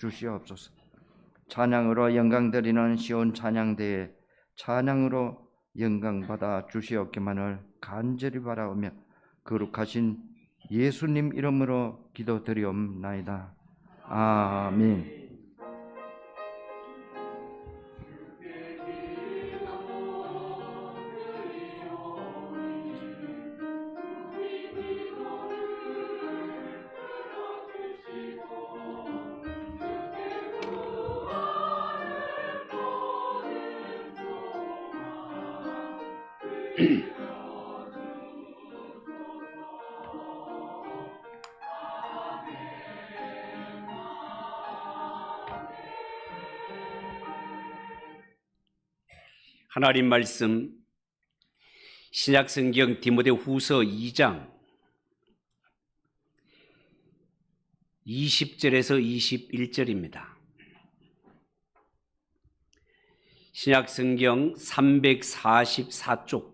주시옵소서. 찬양으로 영광 드리는 시온 찬양대에 찬양으로 영광 받아 주시옵기만을 간절히 바라오며 거룩하신 예수님 이름으로 기도드리옵나이다. 아멘. 하나님 말씀 신약성경 디모데후서 2장 20절에서 21절입니다. 신약성경 344쪽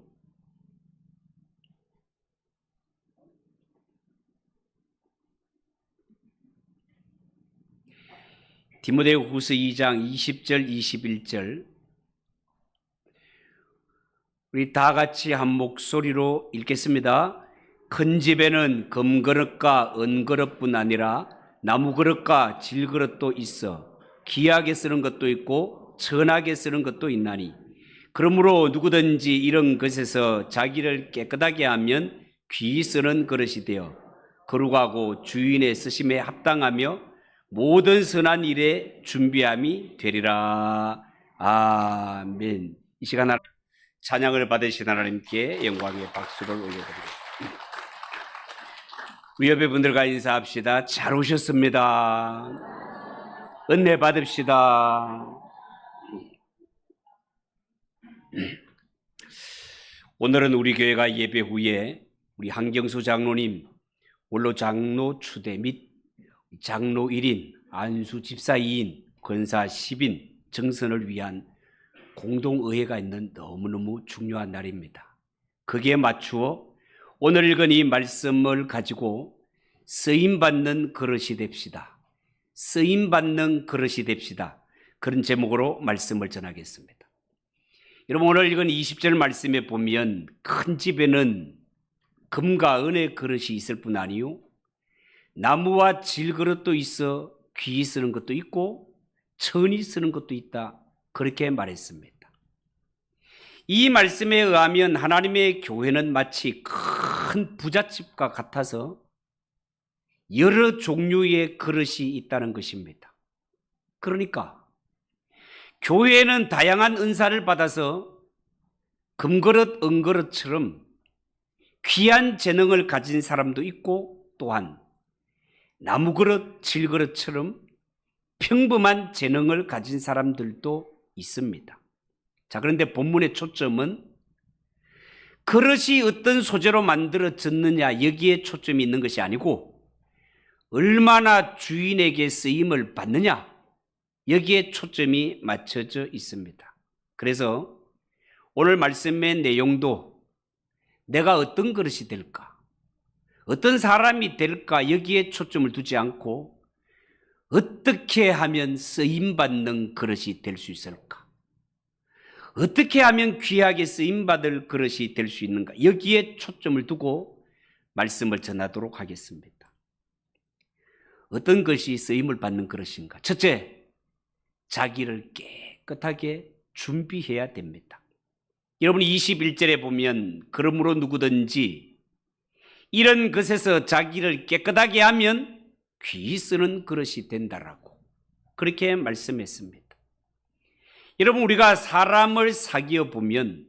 디모데후서 2장 20절 21절 우리 다 같이 한 목소리로 읽겠습니다. 큰 집에는 금그릇과 은그릇뿐 아니라 나무그릇과 질그릇도 있어 귀하게 쓰는 것도 있고 천하게 쓰는 것도 있나니 그러므로 누구든지 이런 것에서 자기를 깨끗하게 하면 귀히 쓰는 그릇이 되어 거룩하고 주인의 쓰심에 합당하며 모든 선한 일에 준비함이 되리라. 아멘. 이 시간 찬양을 받으신 하나님께 영광의 박수를 올려드립니다. 우리 옆에 분들과 인사합시다. 잘 오셨습니다. 은혜 받읍시다. 오늘은 우리 교회가 예배 후에 우리 한경수 장로님 원로 장로 추대 및 장로 1인, 안수 집사 2인, 권사 10인 정선을 위한 공동의회가 있는 너무너무 중요한 날입니다. 거기에 맞추어 오늘 읽은 이 말씀을 가지고 쓰임받는 그릇이 됩시다. 쓰임받는 그릇이 됩시다. 그런 제목으로 말씀을 전하겠습니다. 여러분, 오늘 읽은 20절 말씀에 보면 큰 집에는 금과 은의 그릇이 있을 뿐 아니요 나무와 질그릇도 있어 귀히 쓰는 것도 있고 천히 쓰는 것도 있다. 그렇게 말했습니다. 이 말씀에 의하면 하나님의 교회는 마치 큰 부잣집과 같아서 여러 종류의 그릇이 있다는 것입니다. 그러니까 교회는 다양한 은사를 받아서 금그릇, 은그릇처럼 귀한 재능을 가진 사람도 있고 또한 나무그릇, 질그릇처럼 평범한 재능을 가진 사람들도 있습니다. 자, 그런데 본문의 초점은 그릇이 어떤 소재로 만들어졌느냐 여기에 초점이 있는 것이 아니고 얼마나 주인에게 쓰임을 받느냐 여기에 초점이 맞춰져 있습니다. 그래서 오늘 말씀의 내용도 내가 어떤 그릇이 될까, 어떤 사람이 될까 여기에 초점을 두지 않고 어떻게 하면 쓰임받는 그릇이 될 수 있을까, 어떻게 하면 귀하게 쓰임받을 그릇이 될 수 있는가 여기에 초점을 두고 말씀을 전하도록 하겠습니다. 어떤 것이 쓰임을 받는 그릇인가? 첫째, 자기를 깨끗하게 준비해야 됩니다. 여러분 21절에 보면 그러므로 누구든지 이런 것에서 자기를 깨끗하게 하면 귀히 쓰는 그릇이 된다라고 그렇게 말씀했습니다. 여러분 우리가 사람을 사귀어 보면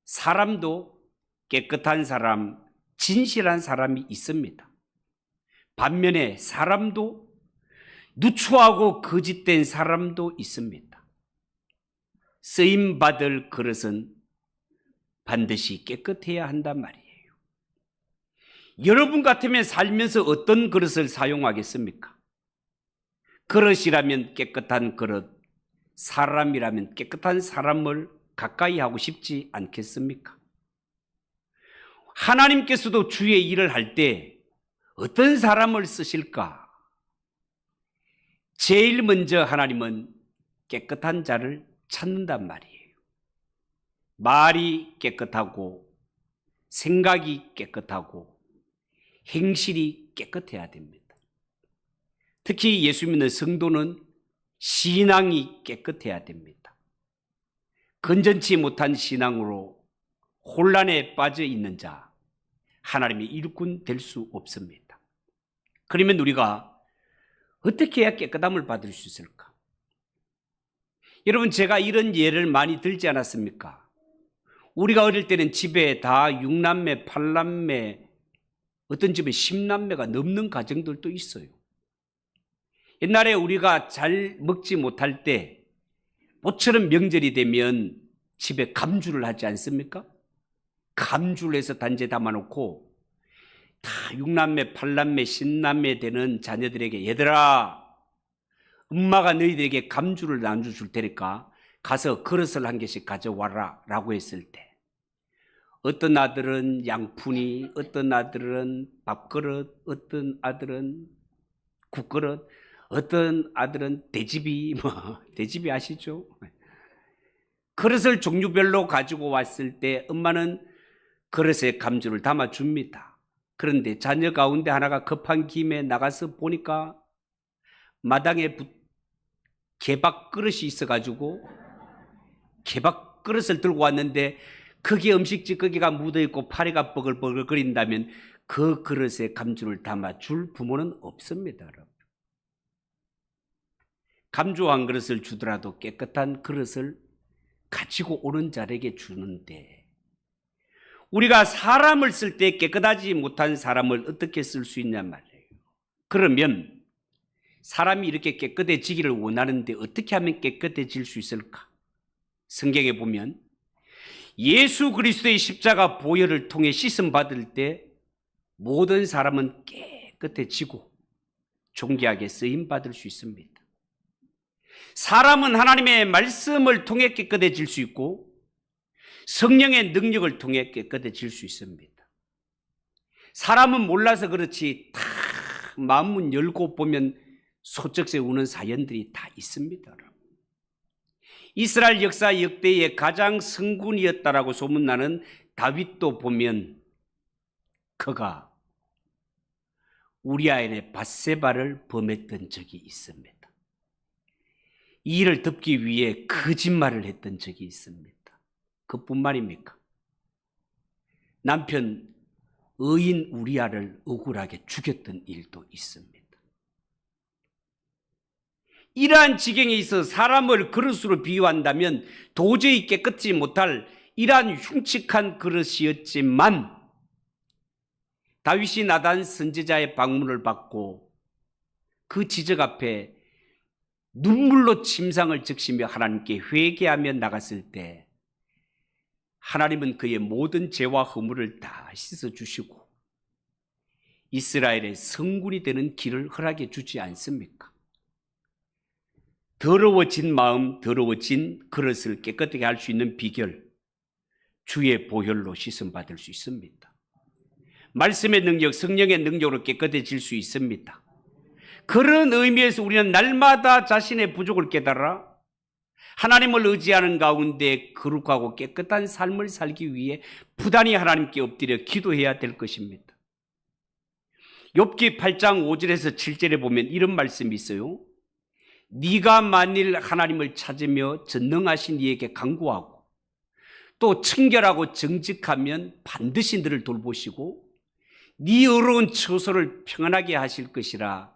사람도 깨끗한 사람, 진실한 사람이 있습니다. 반면에 사람도 누추하고 거짓된 사람도 있습니다. 쓰임받을 그릇은 반드시 깨끗해야 한단 말이에요. 여러분 같으면 살면서 어떤 그릇을 사용하겠습니까? 그릇이라면 깨끗한 그릇, 사람이라면 깨끗한 사람을 가까이 하고 싶지 않겠습니까? 하나님께서도 주의 일을 할 때 어떤 사람을 쓰실까? 제일 먼저 하나님은 깨끗한 자를 찾는단 말이에요. 말이 깨끗하고 생각이 깨끗하고 행실이 깨끗해야 됩니다. 특히 예수 믿는 성도는 신앙이 깨끗해야 됩니다. 건전치 못한 신앙으로 혼란에 빠져 있는 자, 하나님의 일꾼 될 수 없습니다. 그러면 우리가 어떻게 해야 깨끗함을 받을 수 있을까? 여러분, 제가 이런 예를 많이 들지 않았습니까? 우리가 어릴 때는 집에 다 6남매, 8남매, 어떤 집에 10남매가 넘는 가정들도 있어요. 옛날에 우리가 잘 먹지 못할 때 모처럼 명절이 되면 집에 감주를 하지 않습니까? 감주를 해서 단지에 담아놓고 다 6남매, 8남매, 10남매 되는 자녀들에게 얘들아, 엄마가 너희들에게 감주를 나눠줄 테니까 가서 그릇을 한 개씩 가져와라 라고 했을 때 어떤 아들은 양푼이, 어떤 아들은 밥그릇, 어떤 아들은 국그릇, 어떤 아들은 돼지비, 돼지비 아시죠? 그릇을 종류별로 가지고 왔을 때 엄마는 그릇에 감주를 담아줍니다. 그런데 자녀 가운데 하나가 급한 김에 나가서 보니까 마당에 개밥 그릇이 있어가지고 개밥 그릇을 들고 왔는데 거기에 음식 찌꺼기가 묻어있고 파리가 뻐글뻐글 거린다면 그 그릇에 감주를 담아줄 부모는 없습니다. 여러분. 감주 한 그릇을 주더라도 깨끗한 그릇을 가지고 오는 자에게 주는데 우리가 사람을 쓸 때 깨끗하지 못한 사람을 어떻게 쓸 수 있냔 말이에요. 그러면 사람이 이렇게 깨끗해지기를 원하는데 어떻게 하면 깨끗해질 수 있을까? 성경에 보면 예수 그리스도의 십자가 보혈을 통해 씻음 받을 때 모든 사람은 깨끗해지고 존귀하게 쓰임 받을 수 있습니다. 사람은 하나님의 말씀을 통해 깨끗해질 수 있고 성령의 능력을 통해 깨끗해질 수 있습니다. 사람은 몰라서 그렇지 다 마음문 열고 보면 소쩍새 우는 사연들이 다 있습니다. 이스라엘 역사 역대의 가장 성군이었다라고 소문나는 다윗도 보면 그가 우리아의 밧세바를 범했던 적이 있습니다. 이 일을 덮기 위해 거짓말을 했던 적이 있습니다. 그뿐만입니까? 남편 의인 우리아를 억울하게 죽였던 일도 있습니다. 이러한 지경에 있어 사람을 그릇으로 비유한다면 도저히 깨끗지 못할 이러한 흉측한 그릇이었지만 다윗이 나단 선지자의 방문을 받고 그 지적 앞에 눈물로 침상을 적시며 하나님께 회개하며 나갔을 때 하나님은 그의 모든 죄와 허물을 다 씻어주시고 이스라엘의 성군이 되는 길을 허락해 주지 않습니까? 더러워진 마음, 더러워진 그릇을 깨끗하게 할 수 있는 비결, 주의 보혈로 씻음 받을 수 있습니다. 말씀의 능력, 성령의 능력으로 깨끗해질 수 있습니다. 그런 의미에서 우리는 날마다 자신의 부족을 깨달아 하나님을 의지하는 가운데 거룩하고 깨끗한 삶을 살기 위해 부단히 하나님께 엎드려 기도해야 될 것입니다. 욥기 8장 5절에서 7절에 보면 이런 말씀이 있어요. 네가 만일 하나님을 찾으며 전능하신 이에게 간구하고 또 청결하고 정직하면 반드시 너를 돌보시고 네 어려운 처소를 평안하게 하실 것이라.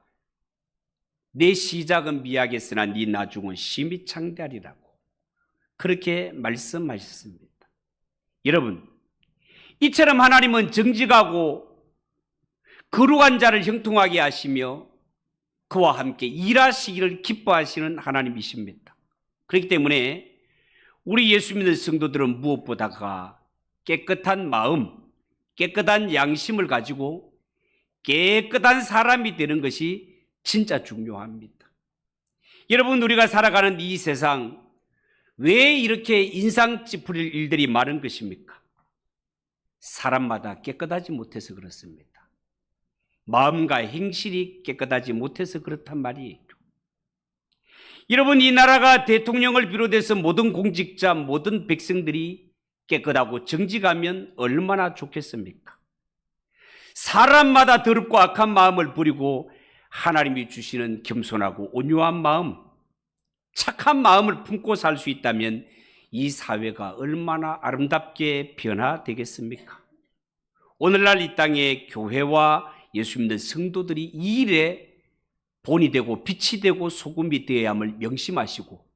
내 시작은 미약했으나 네 나중은 심히 창대하리라고 그렇게 말씀하셨습니다. 여러분, 이처럼 하나님은 정직하고 거룩한 자를 형통하게 하시며 그와 함께 일하시기를 기뻐하시는 하나님이십니다. 그렇기 때문에 우리 예수 믿는 성도들은 무엇보다가 깨끗한 마음, 깨끗한 양심을 가지고 깨끗한 사람이 되는 것이 진짜 중요합니다. 여러분, 우리가 살아가는 이 세상 왜 이렇게 인상 찌푸릴 일들이 많은 것입니까? 사람마다 깨끗하지 못해서 그렇습니다. 마음과 행실이 깨끗하지 못해서 그렇단 말이에요. 여러분, 이 나라가 대통령을 비롯해서 모든 공직자, 모든 백성들이 깨끗하고 정직하면 얼마나 좋겠습니까? 사람마다 더럽고 악한 마음을 버리고 하나님이 주시는 겸손하고 온유한 마음, 착한 마음을 품고 살 수 있다면 이 사회가 얼마나 아름답게 변화되겠습니까? 오늘날 이 땅에 교회와 예수 믿는 성도들이 이 일에 본이 되고 빛이 되고 소금이 되어야 함을 명심하시고,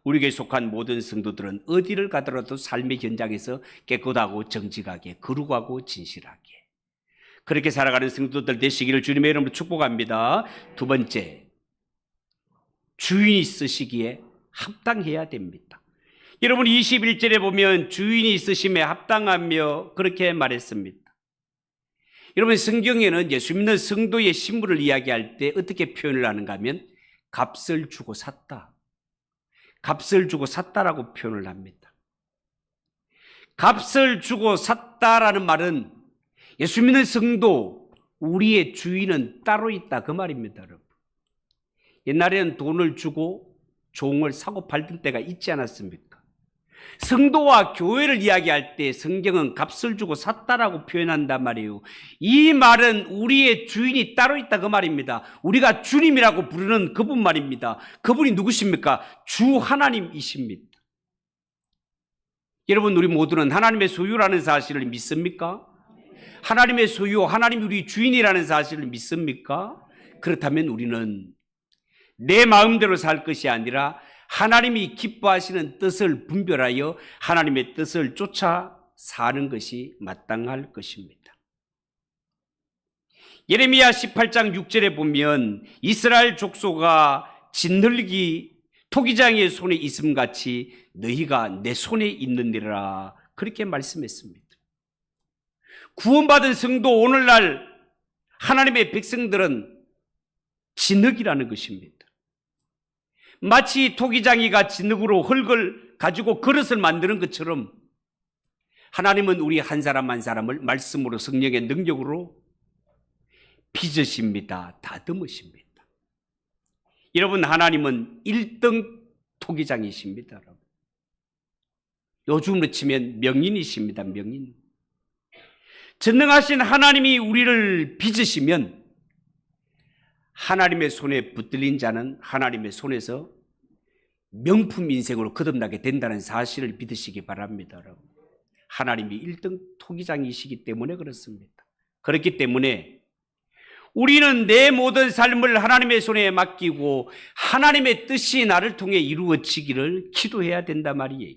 우리에게 속한 모든 성도들은 어디를 가더라도 삶의 현장에서 깨끗하고 정직하게 거룩하고 진실하게 그렇게 살아가는 성도들 되시기를 주님의 이름으로 축복합니다. 두 번째, 주인이 쓰시기에 합당해야 됩니다. 여러분, 21절에 보면 주인이 쓰심에 합당하며 그렇게 말했습니다. 여러분, 성경에는 예수 믿는 성도의 신분을 이야기할 때 어떻게 표현을 하는가 하면 값을 주고 샀다, 값을 주고 샀다라고 표현을 합니다. 값을 주고 샀다라는 말은 예수 믿는 성도, 우리의 주인은 따로 있다, 그 말입니다. 여러분, 옛날에는 돈을 주고 종을 사고 팔던 때가 있지 않았습니까? 성도와 교회를 이야기할 때 성경은 값을 주고 샀다라고 표현한단 말이에요. 이 말은 우리의 주인이 따로 있다, 그 말입니다. 우리가 주님이라고 부르는 그분 말입니다. 그분이 누구십니까? 주 하나님이십니다. 여러분, 우리 모두는 하나님의 소유라는 사실을 믿습니까? 하나님의 소유, 하나님이 우리 주인이라는 사실을 믿습니까? 그렇다면 우리는 내 마음대로 살 것이 아니라 하나님이 기뻐하시는 뜻을 분별하여 하나님의 뜻을 쫓아 사는 것이 마땅할 것입니다. 예레미야 18장 6절에 보면 이스라엘 족속아 진흙이 토기장의 손에 있음같이 너희가 내 손에 있느니라, 그렇게 말씀했습니다. 구원받은 성도, 오늘날 하나님의 백성들은 진흙이라는 것입니다. 마치 토기장이가 진흙으로 흙을 가지고 그릇을 만드는 것처럼 하나님은 우리 한 사람 한 사람을 말씀으로, 성령의 능력으로 빚으십니다, 다듬으십니다. 여러분, 하나님은 1등 토기장이십니다. 여러분, 요즘으로 치면 명인이십니다. 명인. 전능하신 하나님이 우리를 빚으시면 하나님의 손에 붙들린 자는 하나님의 손에서 명품 인생으로 거듭나게 된다는 사실을 믿으시기 바랍니다. 여러분, 하나님이 1등 토기장이시기 때문에 그렇습니다. 그렇기 때문에 우리는 내 모든 삶을 하나님의 손에 맡기고 하나님의 뜻이 나를 통해 이루어지기를 기도해야 된단 말이에요.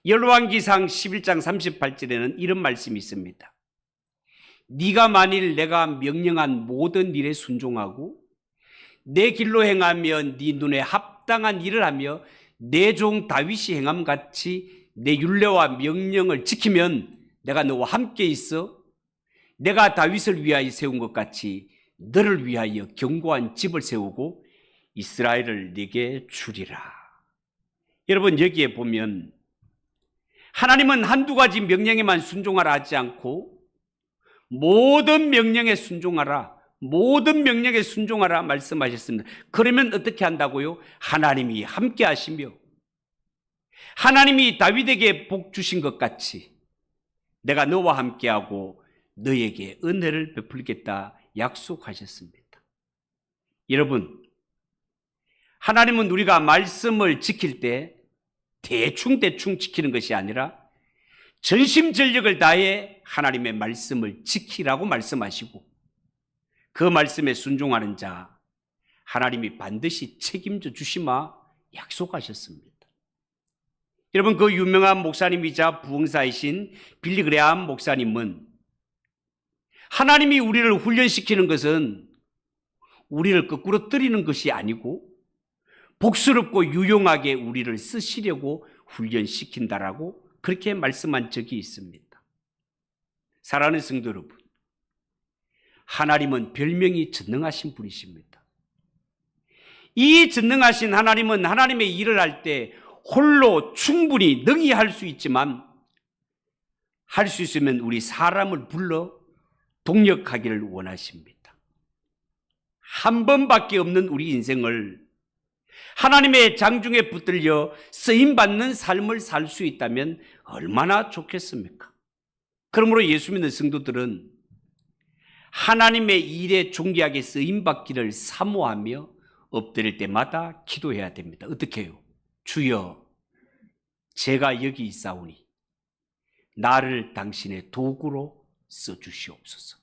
열왕기상 11장 38절에는 이런 말씀이 있습니다. 네가 만일 내가 명령한 모든 일에 순종하고 내 길로 행하며 네 눈에 합당한 일을 하며 내 종 다윗이 행함같이 내 율례와 명령을 지키면 내가 너와 함께 있어 내가 다윗을 위하여 세운 것 같이 너를 위하여 견고한 집을 세우고 이스라엘을 네게 주리라. 여러분, 여기에 보면 하나님은 한두 가지 명령에만 순종하라 하지 않고 모든 명령에 순종하라, 모든 명령에 순종하라 말씀하셨습니다. 그러면 어떻게 한다고요? 하나님이 함께 하시며 하나님이 다윗에게 복 주신 것 같이 내가 너와 함께하고 너에게 은혜를 베풀겠다 약속하셨습니다. 여러분, 하나님은 우리가 말씀을 지킬 때 대충 지키는 것이 아니라 전심전력을 다해 하나님의 말씀을 지키라고 말씀하시고 그 말씀에 순종하는 자 하나님이 반드시 책임져 주시마 약속하셨습니다. 여러분, 그 유명한 목사님이자 부흥사이신 빌리 그레암 목사님은 하나님이 우리를 훈련시키는 것은 우리를 거꾸로 때리는 것이 아니고 복스럽고 유용하게 우리를 쓰시려고 훈련시킨다라고 그렇게 말씀한 적이 있습니다. 사랑하는 성도 여러분, 하나님은 별명이 전능하신 분이십니다. 이 전능하신 하나님은 하나님의 일을 할 때 홀로 충분히 능히 할 수 있지만 할 수 있으면 우리 사람을 불러 동력하기를 원하십니다. 한 번밖에 없는 우리 인생을 하나님의 장중에 붙들려 쓰임받는 삶을 살 수 있다면 얼마나 좋겠습니까? 그러므로 예수 믿는 성도들은 하나님의 일에 존귀하게 쓰임받기를 사모하며 엎드릴 때마다 기도해야 됩니다. 어떻게 해요? 주여, 제가 여기 있사오니 나를 당신의 도구로 써주시옵소서.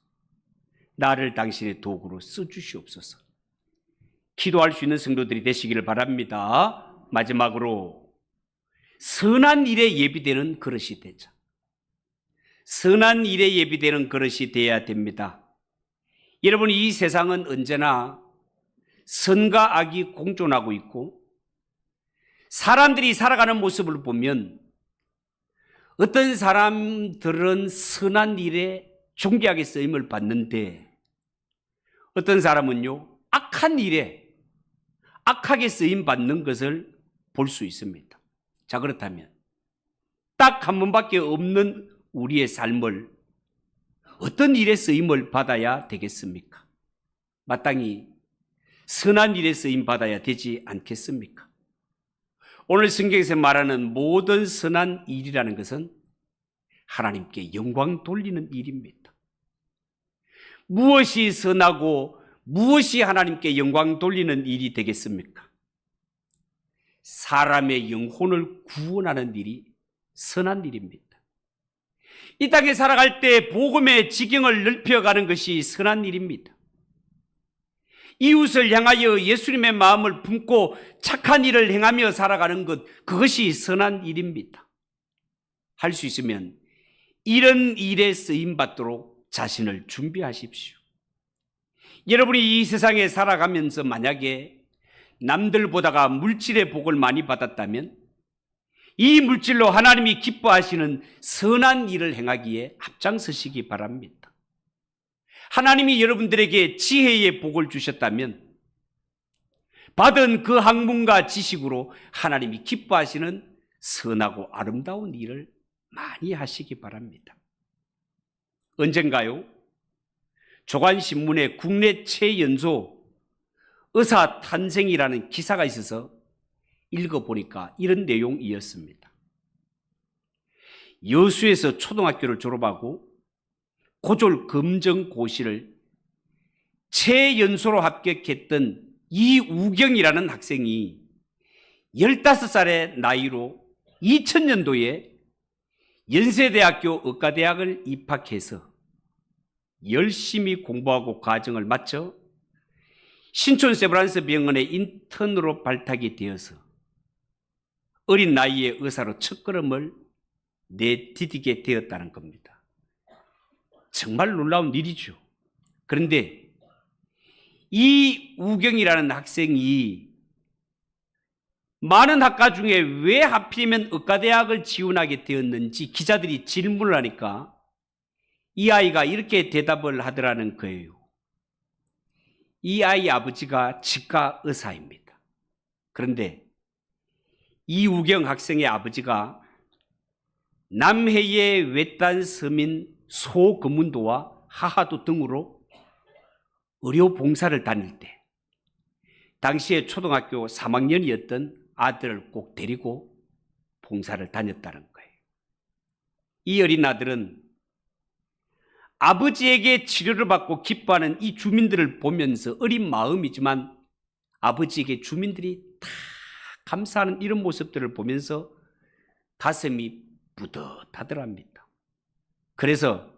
나를 당신의 도구로 써주시옵소서. 기도할 수 있는 성도들이 되시기를 바랍니다. 마지막으로 선한 일에 예비되는 그릇이 되자. 선한 일에 예비되는 그릇이 되어야 됩니다. 여러분, 이 세상은 언제나 선과 악이 공존하고 있고 사람들이 살아가는 모습을 보면 어떤 사람들은 선한 일에 존귀하게 쓰임을 받는데 어떤 사람은요, 악한 일에 악하게 쓰임 받는 것을 볼 수 있습니다. 자, 그렇다면 딱 한 번밖에 없는 우리의 삶을 어떤 일에 쓰임을 받아야 되겠습니까? 마땅히 선한 일에 쓰임 받아야 되지 않겠습니까? 오늘 성경에서 말하는 모든 선한 일이라는 것은 하나님께 영광 돌리는 일입니다. 무엇이 선하고 무엇이 하나님께 영광 돌리는 일이 되겠습니까? 사람의 영혼을 구원하는 일이 선한 일입니다. 이 땅에 살아갈 때 복음의 지경을 넓혀가는 것이 선한 일입니다. 이웃을 향하여 예수님의 마음을 품고 착한 일을 행하며 살아가는 것, 그것이 선한 일입니다. 할 수 있으면 이런 일에 쓰임받도록 자신을 준비하십시오. 여러분이 이 세상에 살아가면서 만약에 남들보다가 물질의 복을 많이 받았다면 이 물질로 하나님이 기뻐하시는 선한 일을 행하기에 앞장서시기 바랍니다. 하나님이 여러분들에게 지혜의 복을 주셨다면 받은 그 학문과 지식으로 하나님이 기뻐하시는 선하고 아름다운 일을 많이 하시기 바랍니다. 언젠가요? 조간신문에 국내 최연소 의사 탄생이라는 기사가 있어서 읽어보니까 이런 내용이었습니다. 여수에서 초등학교를 졸업하고 고졸 검정고시를 최연소로 합격했던 이우경이라는 학생이 15살의 나이로 2000년도에 연세대학교 의과대학을 입학해서 열심히 공부하고 과정을 마쳐 신촌 세브란스 병원의 인턴으로 발탁이 되어서 어린 나이에 의사로 첫걸음을 내디디게 되었다는 겁니다. 정말 놀라운 일이죠. 그런데 이 우경이라는 학생이 많은 학과 중에 왜 하필이면 의과대학을 지원하게 되었는지 기자들이 질문을 하니까 이 아이가 이렇게 대답을 하더라는 거예요. 이 아이 아버지가 치과 의사입니다. 그런데 이우경 학생의 아버지가 남해의 외딴 섬인 소금운도와 하하도 등으로 의료 봉사를 다닐 때 당시에 초등학교 3학년이었던 아들을 꼭 데리고 봉사를 다녔다는 거예요. 이 어린 아들은 아버지에게 치료를 받고 기뻐하는 이 주민들을 보면서 어린 마음이지만 아버지에게 주민들이 다 감사하는 이런 모습들을 보면서 가슴이 뿌듯하더랍니다. 그래서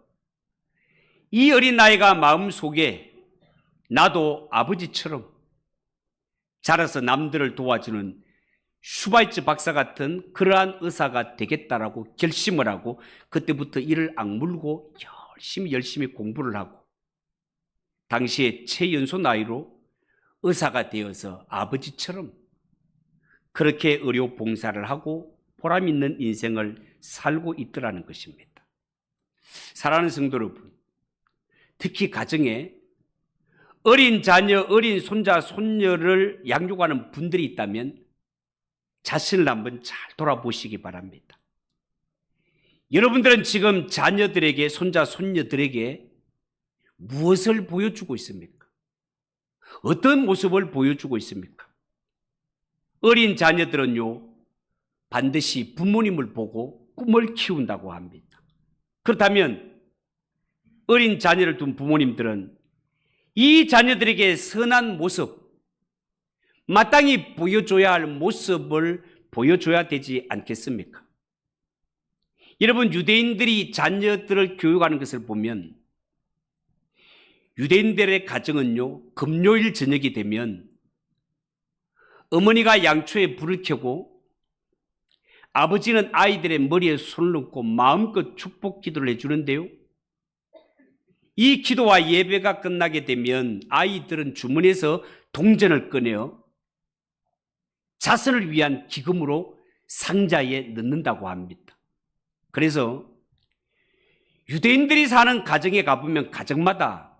이 어린 아이가 마음속에 나도 아버지처럼 자라서 남들을 도와주는 슈바이츠 박사 같은 그러한 의사가 되겠다라고 결심을 하고 그때부터 이를 악물고 열심히 공부를 하고 당시에 최연소 나이로 의사가 되어서 아버지처럼 그렇게 의료 봉사를 하고 보람 있는 인생을 살고 있더라는 것입니다. 사랑하는 성도 여러분, 특히 가정에 어린 자녀, 어린 손자, 손녀를 양육하는 분들이 있다면 자신을 한번 잘 돌아보시기 바랍니다. 여러분들은 지금 자녀들에게, 손자, 손녀들에게 무엇을 보여주고 있습니까? 어떤 모습을 보여주고 있습니까? 어린 자녀들은요, 반드시 부모님을 보고 꿈을 키운다고 합니다. 그렇다면 어린 자녀를 둔 부모님들은 이 자녀들에게 선한 모습, 마땅히 보여줘야 할 모습을 보여줘야 되지 않겠습니까? 여러분, 유대인들이 자녀들을 교육하는 것을 보면 유대인들의 가정은요, 금요일 저녁이 되면 어머니가 양초에 불을 켜고 아버지는 아이들의 머리에 손을 얹고 마음껏 축복 기도를 해주는데요. 이 기도와 예배가 끝나게 되면 아이들은 주머니에서 동전을 꺼내어 자선을 위한 기금으로 상자에 넣는다고 합니다. 그래서 유대인들이 사는 가정에 가보면 가정마다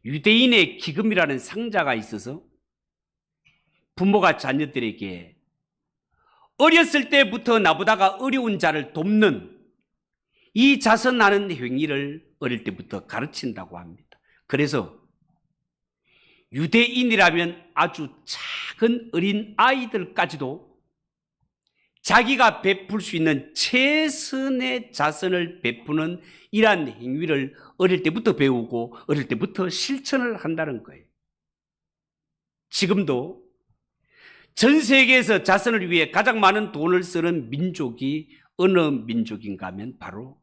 유대인의 기금이라는 상자가 있어서 부모가 자녀들에게 어렸을 때부터 나보다가 어려운 자를 돕는 이 자선하는 행위를 어릴 때부터 가르친다고 합니다. 그래서 유대인이라면 아주 작은 어린 아이들까지도 자기가 베풀 수 있는 최선의 자선을 베푸는 이러한 행위를 어릴 때부터 배우고 어릴 때부터 실천을 한다는 거예요. 지금도 전 세계에서 자선을 위해 가장 많은 돈을 쓰는 민족이 어느 민족인가 하면 바로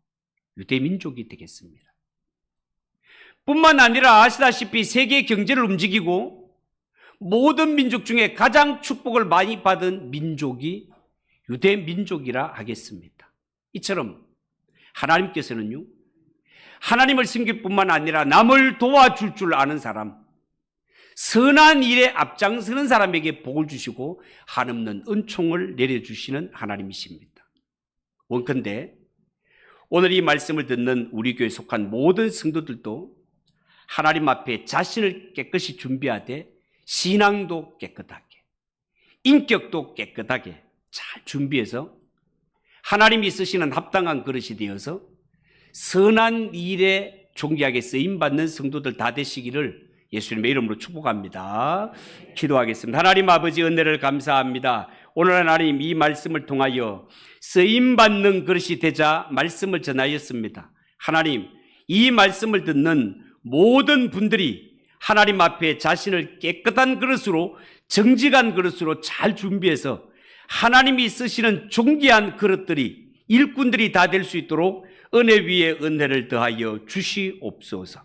유대민족이 되겠습니다. 뿐만 아니라 아시다시피 세계 경제를 움직이고 모든 민족 중에 가장 축복을 많이 받은 민족이 유대민족이라 하겠습니다. 이처럼 하나님께서는요, 하나님을 섬길 뿐만 아니라 남을 도와줄 줄 아는 사람, 선한 일에 앞장서는 사람에게 복을 주시고 한없는 은총을 내려주시는 하나님이십니다. 원컨대 오늘 이 말씀을 듣는 우리 교회에 속한 모든 성도들도 하나님 앞에 자신을 깨끗이 준비하되 신앙도 깨끗하게, 인격도 깨끗하게 잘 준비해서 하나님이 쓰시는 합당한 그릇이 되어서 선한 일에 존귀하게 쓰임받는 성도들 다 되시기를 예수님의 이름으로 축복합니다. 기도하겠습니다. 하나님 아버지, 은혜를 감사합니다. 오늘 하나님 이 말씀을 통하여 쓰임받는 그릇이 되자 말씀을 전하였습니다. 하나님, 이 말씀을 듣는 모든 분들이 하나님 앞에 자신을 깨끗한 그릇으로, 정직한 그릇으로 잘 준비해서 하나님이 쓰시는 존귀한 그릇들이, 일꾼들이 다 될 수 있도록 은혜 위에 은혜를 더하여 주시옵소서.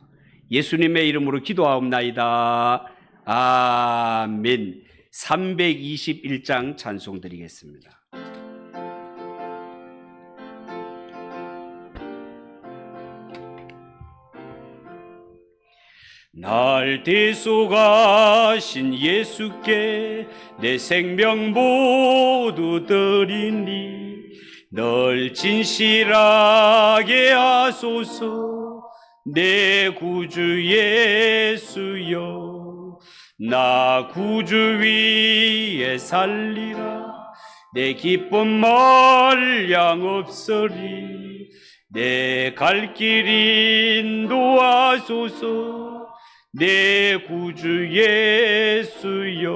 예수님의 이름으로 기도하옵나이다. 아멘. 321장 찬송 드리겠습니다. 날 대속하신 예수께 내 생명 모두 드리니 널 진실하게 하소서. 내 구주 예수여, 나 구주 위에 살리라. 내 기쁨 말량 없으리. 내 갈 길 인도하소서. 내 구주 예수여.